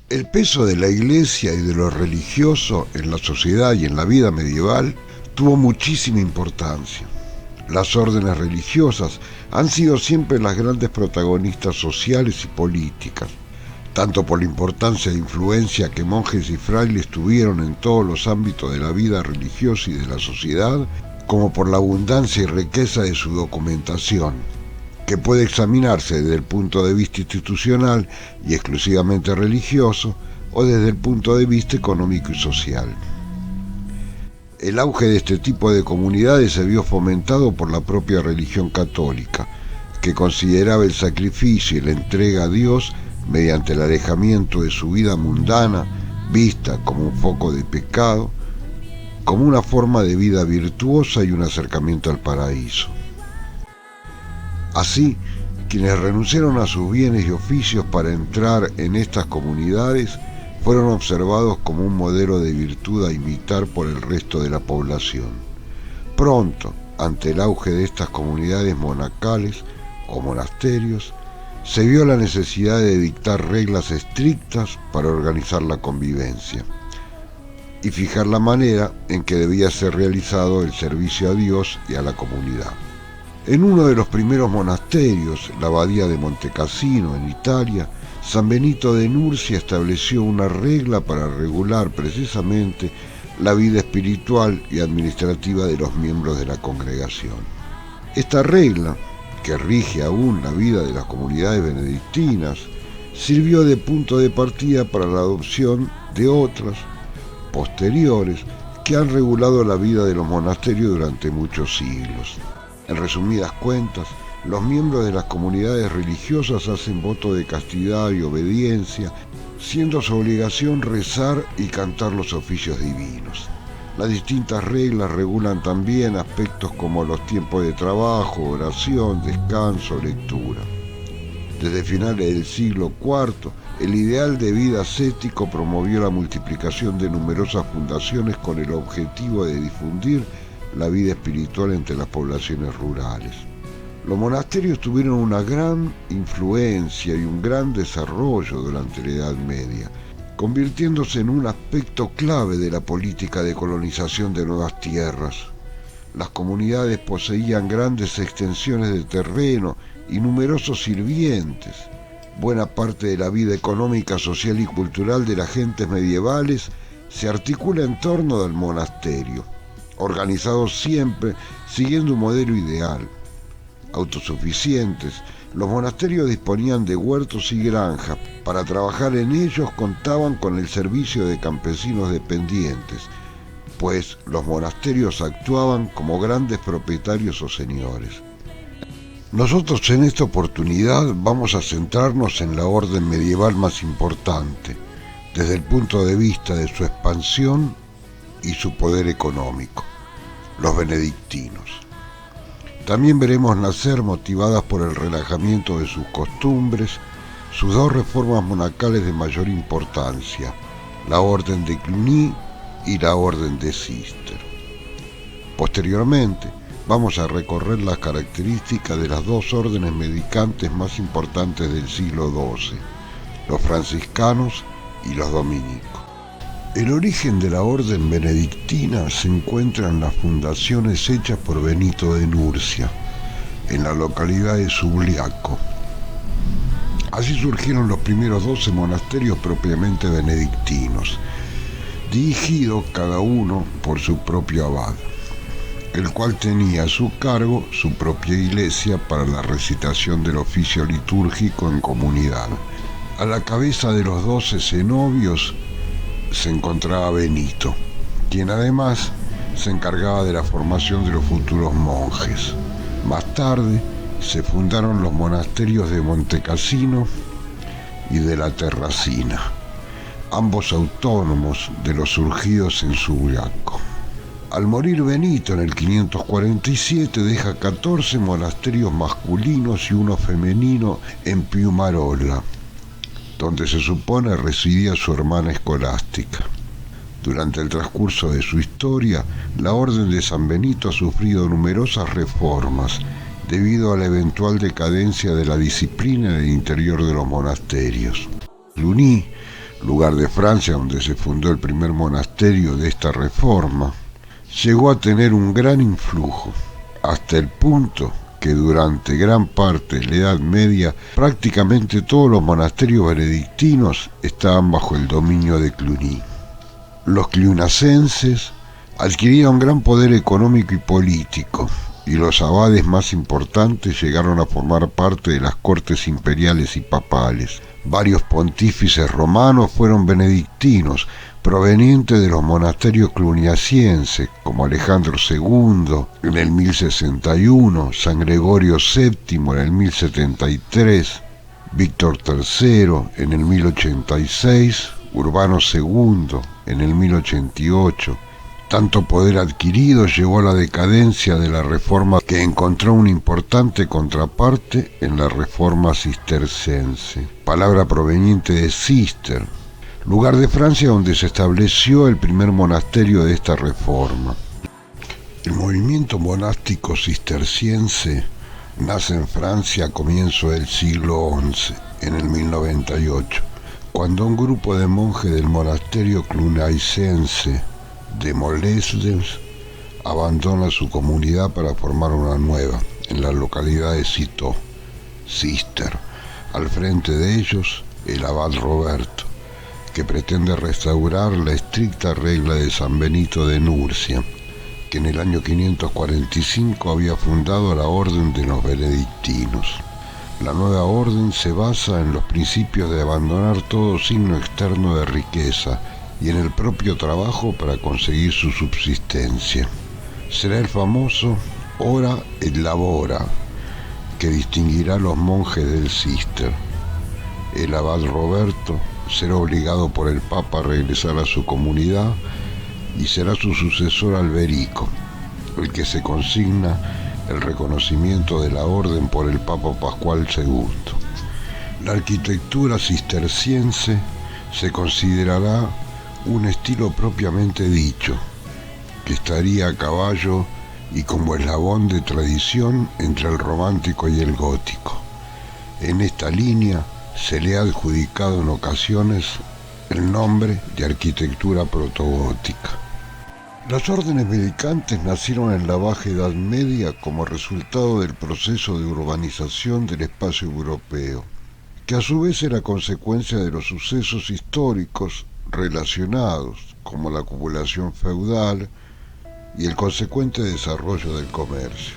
El peso de la Iglesia y de lo religioso en la sociedad y en la vida medieval tuvo muchísima importancia. Las órdenes religiosas han sido siempre las grandes protagonistas sociales y políticas, tanto por la importancia e influencia que monjes y frailes tuvieron en todos los ámbitos de la vida religiosa y de la sociedad, como por la abundancia y riqueza de su documentación, que puede examinarse desde el punto de vista institucional y exclusivamente religioso, o desde el punto de vista económico y social. El auge de este tipo de comunidades se vio fomentado por la propia religión católica, que consideraba el sacrificio y la entrega a Dios mediante el alejamiento de su vida mundana, vista como un foco de pecado, como una forma de vida virtuosa y un acercamiento al paraíso. Así, quienes renunciaron a sus bienes y oficios para entrar en estas comunidades fueron observados como un modelo de virtud a imitar por el resto de la población. Pronto, ante el auge de estas comunidades monacales o monasterios, se vio la necesidad de dictar reglas estrictas para organizar la convivencia y fijar la manera en que debía ser realizado el servicio a Dios y a la comunidad. En uno de los primeros monasterios, la abadía de Montecassino, en Italia, San Benito de Nursia estableció una regla para regular precisamente la vida espiritual y administrativa de los miembros de la congregación. Esta regla, que rige aún la vida de las comunidades benedictinas, sirvió de punto de partida para la adopción de otras, posteriores, que han regulado la vida de los monasterios durante muchos siglos. En resumidas cuentas, los miembros de las comunidades religiosas hacen voto de castidad y obediencia, siendo su obligación rezar y cantar los oficios divinos. Las distintas reglas regulan también aspectos como los tiempos de trabajo, oración, descanso, lectura. Desde finales del siglo IV, el ideal de vida ascético promovió la multiplicación de numerosas fundaciones con el objetivo de difundir la vida espiritual entre las poblaciones rurales. Los monasterios tuvieron una gran influencia y un gran desarrollo durante la Edad Media, convirtiéndose en un aspecto clave de la política de colonización de nuevas tierras. Las comunidades poseían grandes extensiones de terreno y numerosos sirvientes. Buena parte de la vida económica, social y cultural de las gentes medievales se articula en torno del monasterio, organizado siempre siguiendo un modelo ideal. Autosuficientes, los monasterios disponían de huertos y granjas. Para trabajar en ellos contaban con el servicio de campesinos dependientes, pues los monasterios actuaban como grandes propietarios o señores. Nosotros en esta oportunidad vamos a centrarnos en la orden medieval más importante, desde el punto de vista de su expansión y su poder económico, los benedictinos. También veremos nacer, motivadas por el relajamiento de sus costumbres, sus dos reformas monacales de mayor importancia, la Orden de Cluny y la Orden de Císter. Posteriormente, vamos a recorrer las características de las dos órdenes mendicantes más importantes del siglo XII, los franciscanos y los dominicos. El origen de la orden benedictina se encuentra en las fundaciones hechas por Benito de Nursia, en la localidad de Subliaco. Así surgieron los primeros 12 monasterios propiamente benedictinos, dirigidos cada uno por su propio abad, el cual tenía a su cargo su propia iglesia para la recitación del oficio litúrgico en comunidad. A la cabeza de los 12 cenobios se encontraba Benito, quien además se encargaba de la formación de los futuros monjes. Más tarde se fundaron los monasterios de Montecassino y de la Terracina, ambos autónomos de los surgidos en Subliaco. Al morir Benito en el 547 deja 14 monasterios masculinos y uno femenino en Piumarola, donde se supone residía su hermana escolástica. Durante el transcurso de su historia, la Orden de San Benito ha sufrido numerosas reformas debido a la eventual decadencia de la disciplina en el interior de los monasterios. Cluny lugar de Francia donde se fundó el primer monasterio de esta reforma, llegó a tener un gran influjo, hasta el punto que durante gran parte de la Edad Media prácticamente todos los monasterios benedictinos estaban bajo el dominio de Cluny. Los clunacenses adquirieron gran poder económico y político, y los abades más importantes llegaron a formar parte de las cortes imperiales y papales. Varios pontífices romanos fueron benedictinos, provenientes de los monasterios cluniacienses, como Alejandro II en el 1061, San Gregorio VII en el 1073, Víctor III en el 1086, Urbano II en el 1088. Tanto poder adquirido llevó a la decadencia de la Reforma, que encontró una importante contraparte en la Reforma cistercense, palabra proveniente de cister, lugar de Francia donde se estableció el primer monasterio de esta reforma. El movimiento monástico cisterciense nace en Francia a comienzos del siglo XI, en el 1098, cuando un grupo de monjes del monasterio cluniacense de Molesdes abandona su comunidad para formar una nueva en la localidad de Citeaux, Cister. Al frente de ellos el abad Roberto, que pretende restaurar la estricta regla de San Benito de Nurcia, que en el año 545 había fundado la orden de los benedictinos. La nueva orden se basa en los principios de abandonar todo signo externo de riqueza y en el propio trabajo para conseguir su subsistencia. Será el famoso ora et labora que distinguirá a los monjes del Cister. El abad Roberto será obligado por el Papa a regresar a su comunidad y será su sucesor Alberico, el que se consigna el reconocimiento de la orden por el Papa Pascual II. La arquitectura cisterciense se considerará un estilo propiamente dicho, que estaría a caballo y como eslabón de tradición entre el romántico y el gótico. En esta línea se le ha adjudicado en ocasiones el nombre de arquitectura protogótica. Las órdenes mendicantes nacieron en la Baja Edad Media como resultado del proceso de urbanización del espacio europeo, que a su vez era consecuencia de los sucesos históricos relacionados, como la acumulación feudal y el consecuente desarrollo del comercio.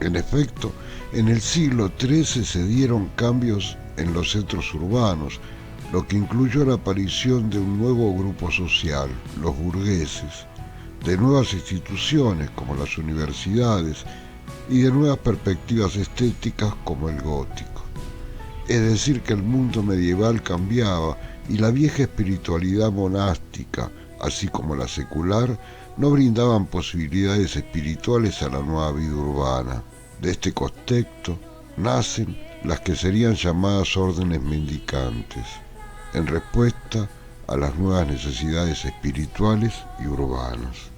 En efecto, en el siglo XIII se dieron cambios en los centros urbanos, lo que incluyó la aparición de un nuevo grupo social, los burgueses, de nuevas instituciones como las universidades y de nuevas perspectivas estéticas como el gótico. Es decir, que el mundo medieval cambiaba y la vieja espiritualidad monástica, así como la secular, no brindaban posibilidades espirituales a la nueva vida urbana. De este contexto nacen las que serían llamadas órdenes mendicantes, en respuesta a las nuevas necesidades espirituales y urbanas.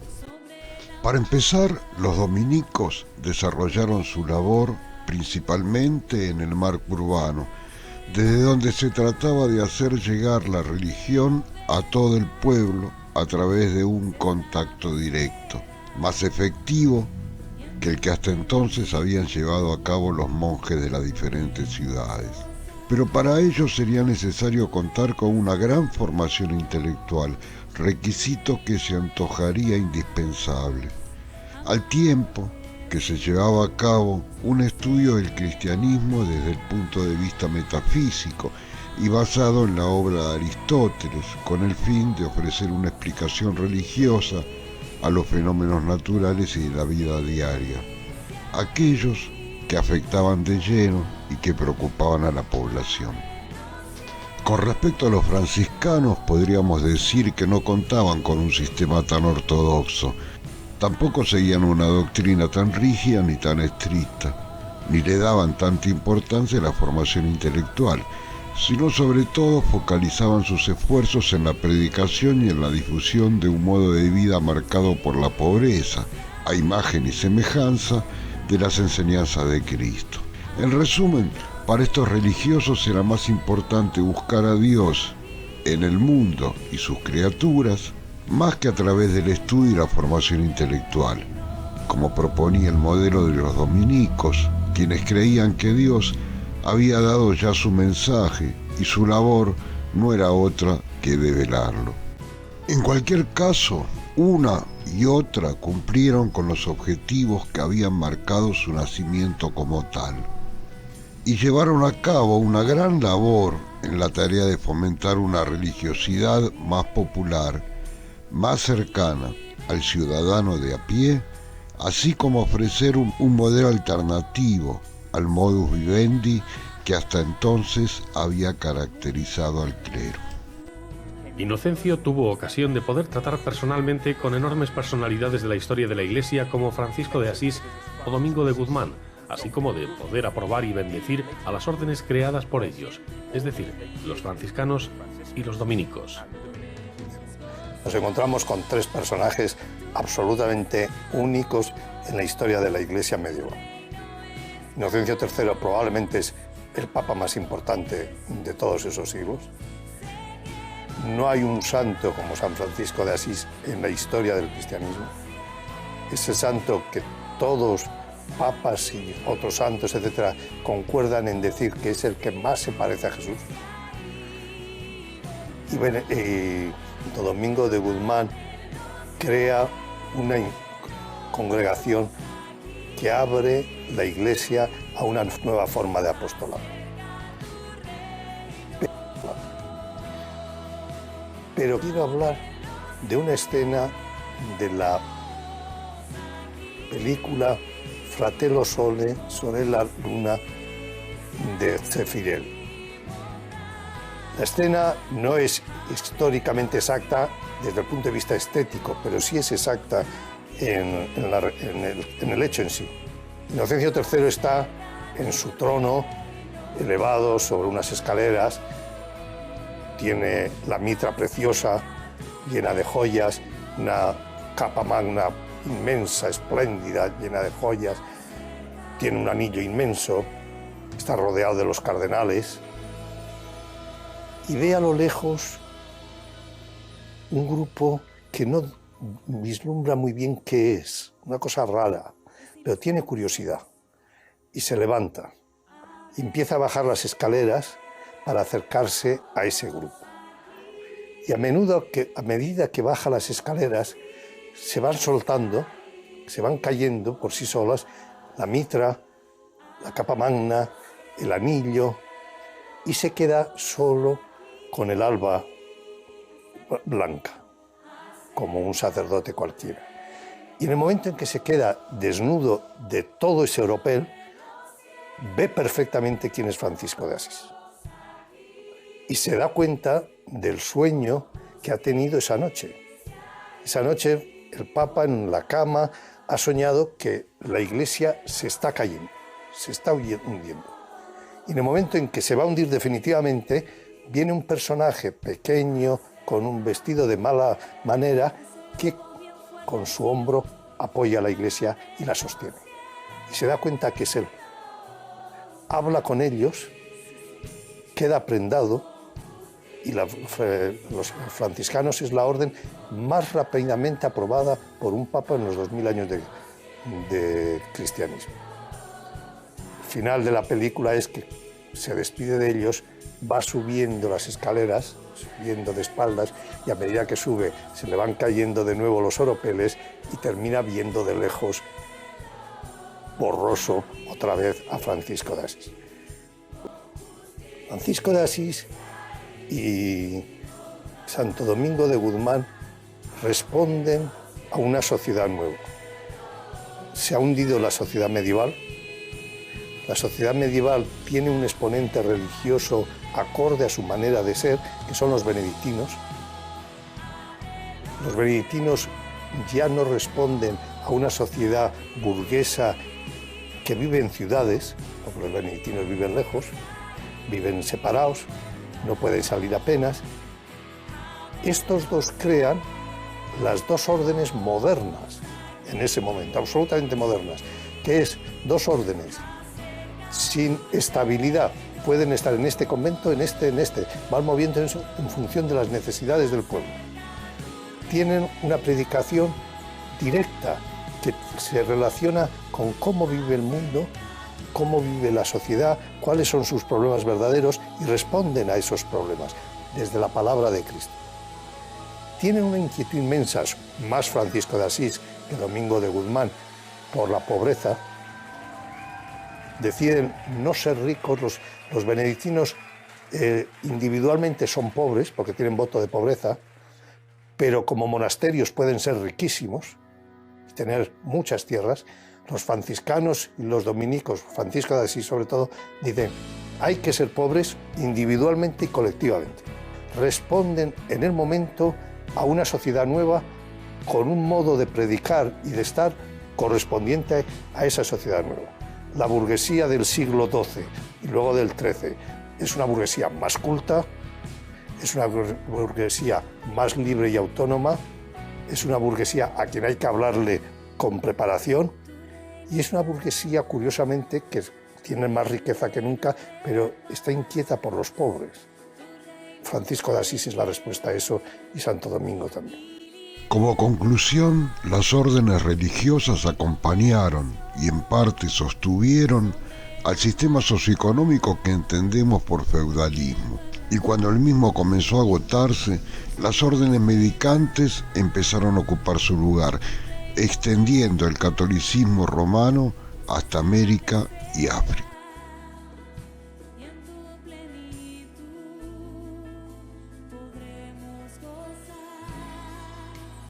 Para empezar, los dominicos desarrollaron su labor principalmente en el marco urbano, desde donde se trataba de hacer llegar la religión a todo el pueblo a través de un contacto directo, más efectivo que el que hasta entonces habían llevado a cabo los monjes de las diferentes ciudades. Pero para ello sería necesario contar con una gran formación intelectual, requisito que se antojaría indispensable, al tiempo que se llevaba a cabo un estudio del cristianismo desde el punto de vista metafísico y basado en la obra de Aristóteles, con el fin de ofrecer una explicación religiosa a los fenómenos naturales y de la vida diaria, aquellos que afectaban de lleno y que preocupaban a la población. Con respecto a los franciscanos, podríamos decir que no contaban con un sistema tan ortodoxo, tampoco seguían una doctrina tan rígida ni tan estricta, ni le daban tanta importancia a la formación intelectual, sino sobre todo focalizaban sus esfuerzos en la predicación y en la difusión de un modo de vida marcado por la pobreza, a imagen y semejanza de las enseñanzas de Cristo. En resumen, para estos religiosos era más importante buscar a Dios en el mundo y sus criaturas, más que a través del estudio y la formación intelectual, como proponía el modelo de los dominicos, quienes creían que Dios había dado ya su mensaje y su labor no era otra que develarlo. En cualquier caso, una y otra cumplieron con los objetivos que habían marcado su nacimiento como tal, y llevaron a cabo una gran labor en la tarea de fomentar una religiosidad más popular, más cercana al ciudadano de a pie, así como ofrecer un modelo alternativo al modus vivendi que hasta entonces había caracterizado al clero. Inocencio tuvo ocasión de poder tratar personalmente con enormes personalidades de la historia de la Iglesia como Francisco de Asís o Domingo de Guzmán, así como de poder aprobar y bendecir a las órdenes creadas por ellos, es decir, los franciscanos y los dominicos. Nos encontramos con tres personajes absolutamente únicos en la historia de la Iglesia medieval. Inocencio III probablemente es el papa más importante de todos esos siglos. No hay un santo como San Francisco de Asís en la historia del cristianismo. Ese santo que todos, papas y otros santos, etcétera, concuerdan en decir que es el que más se parece a Jesús. Y Domingo de Guzmán crea una congregación que abre la Iglesia a una nueva forma de apostolado. Pero quiero hablar de una escena de la película Fratello Sole, Sorella Luna de Zeffirelli. La escena no es históricamente exacta desde el punto de vista estético, pero sí es exacta en el hecho en sí. Inocencio III está en su trono, elevado sobre unas escaleras, tiene la mitra preciosa, llena de joyas, una capa magna inmensa, espléndida, llena de joyas, tiene un anillo inmenso, está rodeado de los cardenales, y ve a lo lejos un grupo que no vislumbra muy bien qué es, una cosa rara, pero tiene curiosidad, y se levanta, y empieza a bajar las escaleras para acercarse a ese grupo. Y a medida que baja las escaleras, se van soltando, se van cayendo por sí solas la mitra, la capa magna, el anillo, y se queda solo con el alba blanca, como un sacerdote cualquiera. Y en el momento en que se queda desnudo de todo ese oropel, ve perfectamente quién es Francisco de Asís. Y se da cuenta del sueño que ha tenido esa noche. Esa noche el Papa en la cama ha soñado que la Iglesia se está cayendo, se está hundiendo. Y en el momento en que se va a hundir definitivamente, viene un personaje pequeño, con un vestido de mala manera, que con su hombro apoya a la Iglesia y la sostiene. Y se da cuenta que es él. Habla con ellos, queda prendado, y los franciscanos es la orden más rápidamente aprobada por un papa en los 2000 años de cristianismo. El final de la película es que se despide de ellos, va subiendo las escaleras, subiendo de espaldas, y a medida que sube se le van cayendo de nuevo los oropeles y termina viendo de lejos, borroso, otra vez a Francisco de Asís. Francisco de Asís y Santo Domingo de Guzmán responden a una sociedad nueva. Se ha hundido la sociedad medieval. La sociedad medieval tiene un exponente religioso acorde a su manera de ser, que son los benedictinos. Los benedictinos ya no responden a una sociedad burguesa que vive en ciudades, porque los benedictinos viven lejos, viven separados, no pueden salir apenas. Estos dos crean las dos órdenes modernas, en ese momento, absolutamente modernas, que es dos órdenes sin estabilidad, pueden estar en este convento, en este, van moviendo eso en función de las necesidades del pueblo. Tienen una predicación directa que se relaciona con cómo vive el mundo, cómo vive la sociedad, cuáles son sus problemas verdaderos y responden a esos problemas desde la palabra de Cristo. Tienen una inquietud inmensa, más Francisco de Asís que Domingo de Guzmán, por la pobreza. Deciden no ser ricos, los benedictinos individualmente son pobres porque tienen voto de pobreza, pero como monasterios pueden ser riquísimos y tener muchas tierras. Los franciscanos y los dominicos, Francisco de Asís sobre todo, dicen hay que ser pobres individualmente y colectivamente. Responden en el momento a una sociedad nueva con un modo de predicar y de estar correspondiente a esa sociedad nueva. La burguesía del siglo XII y luego del XIII es una burguesía más culta, es una burguesía más libre y autónoma, es una burguesía a quien hay que hablarle con preparación y es una burguesía, curiosamente, que tiene más riqueza que nunca, pero está inquieta por los pobres. Francisco de Asís es la respuesta a eso y Santo Domingo también. Como conclusión, las órdenes religiosas acompañaron y en parte sostuvieron al sistema socioeconómico que entendemos por feudalismo. Y cuando el mismo comenzó a agotarse, las órdenes mendicantes empezaron a ocupar su lugar, extendiendo el catolicismo romano hasta América y África.